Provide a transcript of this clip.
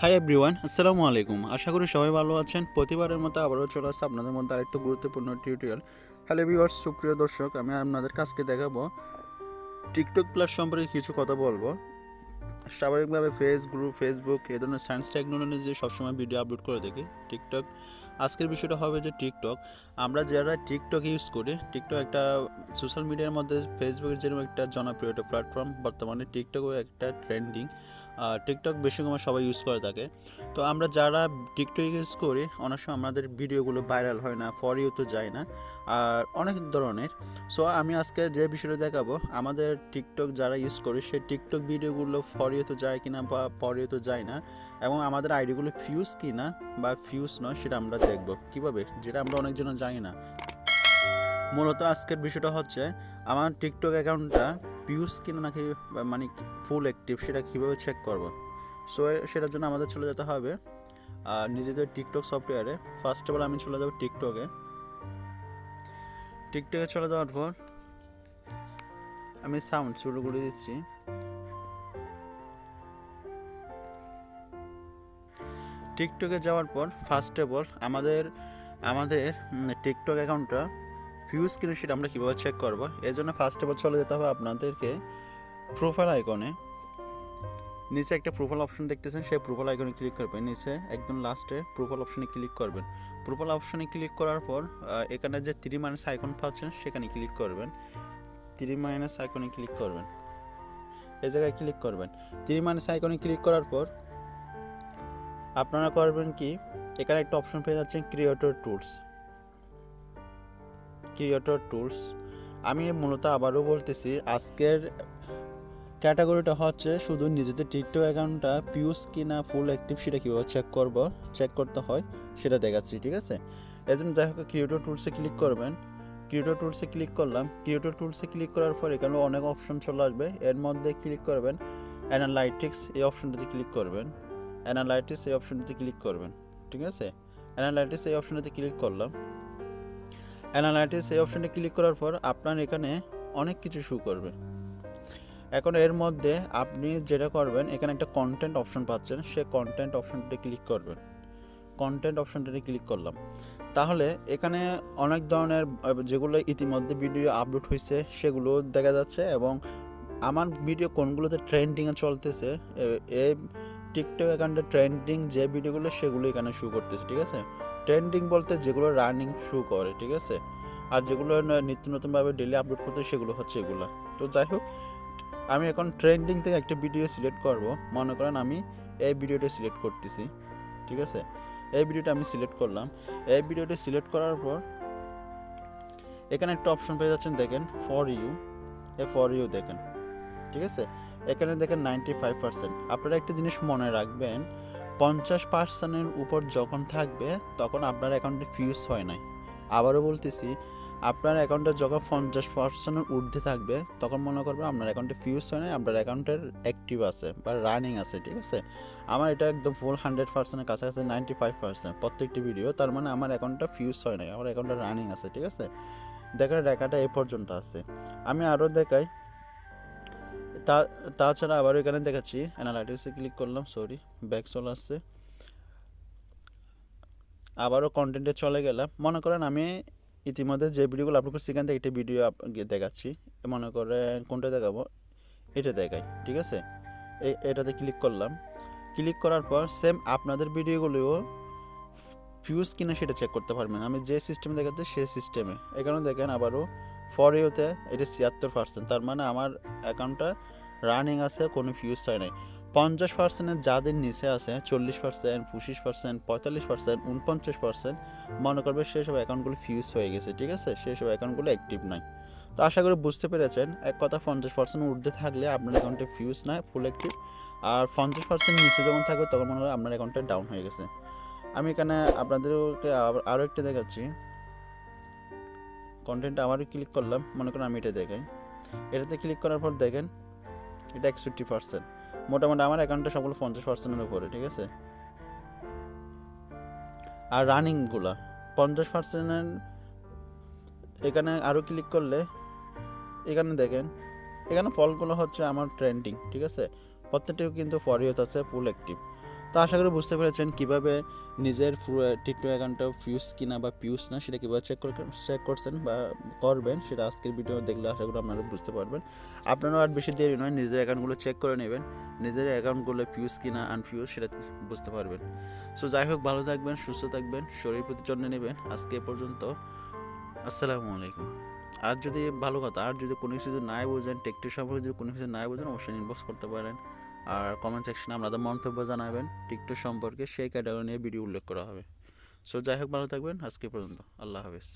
Hi everyone, আসসালামু আলাইকুম। আশা করি সবাই ভালো আছেন। প্রতিবারের মতো আবারও চলে আসছে আপনাদের মধ্যে আরেকটা গুরুত্বপূর্ণ টিউটোরিয়াল। হ্যালো ভিউয়ার্স, সুপ্রিয় দর্শক, আমি আপনাদের কাছকে দেখাবো টিকটক প্লাস সম্পর্কে কিছু কথা বলবো। স্বাভাবিকভাবে ফেসবুক এই ধরনের সায়েন্স টেকনোলজি সবসময় ভিডিও আপলোড করে থাকি। টিকটক আজকের বিষয়টা হবে যে টিকটক আমরা যারা টিকটক ইউজ করি, টিকটক একটা সোশ্যাল মিডিয়ার মধ্যে ফেসবুকের যেরকম একটা জনপ্রিয় একটা প্ল্যাটফর্ম, বর্তমানে টিকটকও একটা ট্রেন্ডিং। টিকটক বেশি সময় সবাই ইউজ করে থাকে। তো আমরা যারা টিকটক ইউজ করি অনেক সময় আমাদের ভিডিওগুলো ভাইরাল হয় না, ফর ইউ তো যায় না, আর অনেক ধরনের। সো আমি আজকে যে বিষয়টা দেখাবো, আমাদের টিকটক যারা ইউজ করি সেই টিকটক ভিডিওগুলো ফর ইউ তো যায় কিনা বা ফর ইউ তো যায় না, এবং আমাদের আইডিগুলো ফিউজ কিনা বা ফিউজ নয় সেটা আমরা দেখব কিভাবে, যেটা আমরা অনেকজন জানি না। মূলত আজকের বিষয়টা হচ্ছে আমার টিকটক অ্যাকাউন্টটা ভিউজ কিনা নাকি মানে ফুল অ্যাক্টিভ সেটা কীভাবে চেক করব। সো সেটার জন্য আমাদের চলে যেতে হবে নিজেদের টিকটক সফটওয়্যারে। ফার্স্ট অফ অল আমি চলে যাব টিকটকে চলে যাওয়ার পর আমি সাউন্ড শুরু করে দিচ্ছি। টিকটকে যাওয়ার পর ফার্স্ট অফ অল আমাদের টিকটক অ্যাকাউন্টটা ভিউজ কিনা সেটা আমরা কীভাবে চেক করবো, এই জন্য ফার্স্ট অফ অল চলে যেতে হবে আপনাদেরকে প্রোফাইল আইকনে। নিচে একটা প্রোফাইল অপশন দেখতেছেন, সেই প্রোফাইল আইকনে ক্লিক করবেন। নিচে একদম লাস্টে প্রোফাইল অপশনে ক্লিক করবেন। প্রোফাইল অপশনে ক্লিক করার পর এখানে যে 3 আইকন পাচ্ছেন সেখানে ক্লিক করবেন। 3 আইকনে ক্লিক করবেন, এই জায়গায় ক্লিক করবেন। 3 আইকনে ক্লিক করার পর আপনারা করবেন কি, এখানে একটা অপশন পেয়ে যাচ্ছেন ক্রিয়েটর টুলস। আমি মূলত আবারও বলতেছি, আজকের ক্যাটাগরিটা হচ্ছে শুধু নিজেদের টিকটক অ্যাকাউন্টটা ভিউজ কিনা ফুল অ্যাক্টিভ সেটা কীভাবে চেক করতে হয় সেটা দেখাচ্ছি, ঠিক আছে। এর জন্য যাই হোক ক্রিয়েটর টুলসে ক্লিক করবেন। ক্রিয়েটর টুলসে ক্লিক করলাম। ক্রিয়েটর টুলসে ক্লিক করার পর এখানে অনেক অপশন চলে আসবে। এর মধ্যে ক্লিক করবেন অ্যানালাইটিক্স, এই অপশনটাতে ক্লিক করবেন। এই অপশনটাতে ক্লিক করবেন, ঠিক আছে। এই অপশনটাতে ক্লিক করলাম। এই অপশনটা ক্লিক করার পর আপনার এখানে অনেক কিছু শো করবে। এখন এর মধ্যে আপনি যেটা করবেন, এখানে একটা কন্টেন্ট অপশন পাচ্ছেন, সে কন্টেন্ট অপশনটাতে ক্লিক করলাম। তাহলে এখানে অনেক ধরনের যেগুলো ইতিমধ্যে ভিডিও আপলোড হয়েছে সেগুলো দেখা যাচ্ছে, এবং আমার ভিডিও কোনগুলোতে ট্রেন্ডিংয়ে চলতেছে, এই টিকটক অ্যাকাউন্টে ট্রেন্ডিং যে ভিডিওগুলো সেগুলো এখানে শো করতেছে, ঠিক আছে। ট্রেন্ডিং বলতে যেগুলো রানিং শো করে, ঠিক আছে, আর যেগুলো নিত্য নতুনভাবে ডেলি আপলোড করতে সেগুলো হচ্ছে এগুলো। তো যাই হোক, আমি এখন ট্রেন্ডিং থেকে একটা ভিডিও সিলেক্ট করব। মনে করেন আমি এই ভিডিওটা সিলেক্ট করতেছি, ঠিক আছে। এই ভিডিওটা আমি সিলেক্ট করলাম। এই ভিডিওটা সিলেক্ট করার পর এখানে একটা অপশন পেয়ে যাচ্ছেন, দেখেন ফর ইউ দেখেন, ঠিক আছে। এখানে দেখেন 95%। আপনারা একটা জিনিস মনে রাখবেন, 50%-এর উপর যখন থাকবে তখন আপনার অ্যাকাউন্টে ফিউজ হয় নাই। আবারও বলতেছি, আপনার অ্যাকাউন্টে যখন 50%-এর ঊর্ধ্বে থাকবে তখন মনে করবেন আপনার অ্যাকাউন্টে ফিউজ হয় নাই, আপনার অ্যাকাউন্টের অ্যাক্টিভ আছে বা রানিং আছে, ঠিক আছে। আমার এটা একদম ফুল 100%-এর কাছাকাছি 95% প্রত্যেকটি ভিডিও, তার মানে আমার অ্যাকাউন্টটা ফিউজ হয় নাই, আমার অ্যাকাউন্টটা রানিং আছে, ঠিক আছে। দেখার রেখাটা এ পর্যন্ত আছে। আমি আরও দেখাই, তাছাড়া আবারও এখানে দেখাচ্ছি। অ্যানালাইটিক্সে ক্লিক করলাম, ব্যাক চলে আসছে। আবারও কন্টেন্টে চলে গেলাম। মনে করেন আমি ইতিমধ্যে যে ভিডিওগুলো আপলোড করছি সেখান থেকে একটা ভিডিও দেখাচ্ছি। মনে করেন কোনটা দেখাবো, এটা দেখাই, ঠিক আছে। এটাতে ক্লিক করলাম। ক্লিক করার পর সেম আপনাদের ভিডিওগুলোও ভিউজ কিনা সেটা চেক করতে পারবেন। আমি যে সিস্টেমে দেখাচ্ছি সেই সিস্টেমে এখানে দেখেন আবারও ফর ইউতে এটা 76%, তার মানে আমার অ্যাকাউন্টটা রানিং আছে, কোনো ফিউজ হয় নাই। 50%-এর যাদের নিচে আছে, 40%, 25%, 45%, 49%, মনে করবে সেসব অ্যাকাউন্টগুলো ফিউজ হয়ে গেছে, ঠিক আছে, সেসব অ্যাকাউন্টগুলো অ্যাক্টিভ নাই। তো আশা করি বুঝতে পেরেছেন। এক কথা, 50% ঊর্ধ্বে থাকলে আপনার অ্যাকাউন্টে ফিউজ নাই, ফুল অ্যাক্টিভ। আর 50% নিচে যখন থাকবে তখন মনে হয় আপনার অ্যাকাউন্টটা ডাউন হয়ে গেছে। আমি এখানে আপনাদেরকে আরও একটা দেখাচ্ছি। কন্টেন্টে আবারও ক্লিক করলাম। মনে করেন আমি এটা দেখাই। এটাতে ক্লিক করার পর দেখেন এটা 61%। মোটামুটি আমার অ্যাকাউন্টে সবগুলো 50%-এর উপরে, ঠিক আছে। আর রানিংগুলো 50%-এর। এখানে আরও ক্লিক করলে এখানে দেখেন, এখানে ফলগুলো হচ্ছে আমার ট্রেন্ডিং, ঠিক আছে। প্রত্যেকটিও কিন্তু ফর ইউতে আছে, ফুল অ্যাক্টিভ। তো আশা করি বুঝতে পেরেছেন কীভাবে নিজের টিকটক অ্যাকাউন্টটা ফিউজ কিনা বা পিউজ না সেটা কীভাবে চেক করছেন বা করবেন, সেটা আজকের ভিডিও দেখলে আশা করি আপনারা বুঝতে পারবেন। আপনারাও আর বেশি দেরি নয়, নিজের অ্যাকাউন্টগুলো চেক করে নেবেন, নিজের অ্যাকাউন্টগুলো ফিউজ কিনা আনফিউজ সেটা বুঝতে পারবেন। সো যাই হোক, ভালো থাকবেন, সুস্থ থাকবেন, শরীর প্রতি যত্ন নেবেন। আজকে এ পর্যন্ত, আসসালামু আলাইকুম। আর যদি ভালো কথা, আর যদি কোনো কিছু নাই বোঝেন, টিকটক সম্পর্কে যদি কোনো কিছু নাই বোঝেন, অবশ্যই ইনবক্স করতে পারেন। আর কমেন্ট সেকশনে আপনাদের মন্তব্য জানাবেন টিকটক সম্পর্কে, সেই ক্যাটাগরি নিয়ে ভিডিও উল্লেখ করা হবে। সো যাই হোক, ভালো থাকবেন, আজকে পর্যন্ত, আল্লাহ হাফেজ।